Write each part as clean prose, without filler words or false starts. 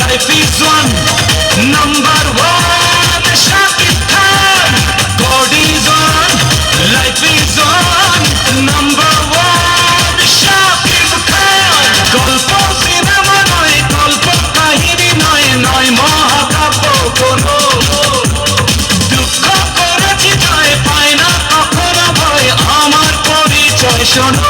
Life is one, number one, Shakib Khan. God is one, life is one, number one, Shakib Khan. গল্প cinema নয়, গল্প কাহিনী নয়, নয় মহাকাব্য কোনো। দুঃখ করেছি জয়, পায় না কখনো ভয়, আমার পরিচয় শোনো।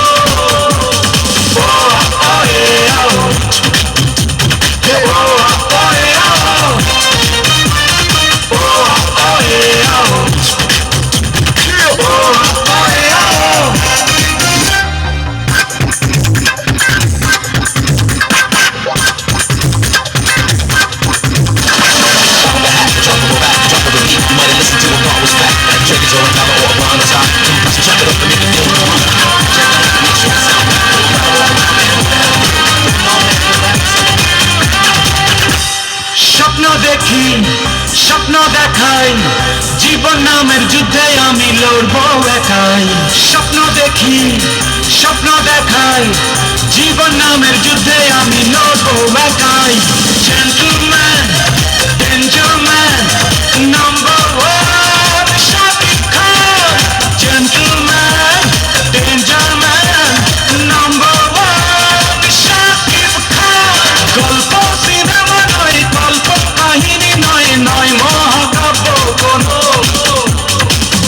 স্বপ্ন দেখি, স্বপ্ন দেখাই, জীবন নামের যুদ্ধে আমি লড়বো একাই। স্বপ্ন দেখি, স্বপ্ন দেখাই, জীবন নামের যুদ্ধে আমি লড়বো একাই। Gentleman, danger man, number one Shakib Khan. Gentleman, danger man, number one Shakib Khan. গল্প সিনেমা নয়, গল্প কাহিনী নয়, নয় মহাকাব্য কোনো।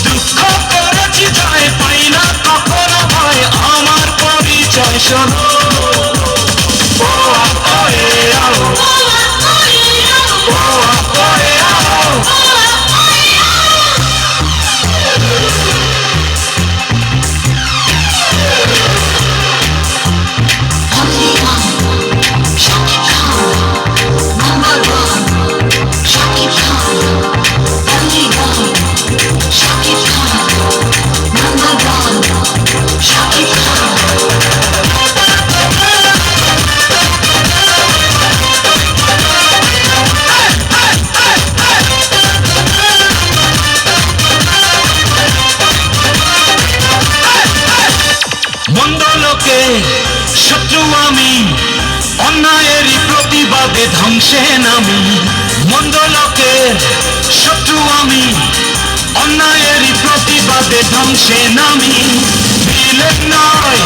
দুঃখ করেছি জয়, পাই না কখনো ভয়, আমার পরিচয় শোনো। মন্দ লোকে শত্রু আমি, অন্যায়েরই প্রতিবাদে ধ্বংসে নামি। মন্দ লোকে শত্রু আমি, অন্যায়েরই প্রতিবাদে ধ্বংসে নামি। ভিলেন নয়,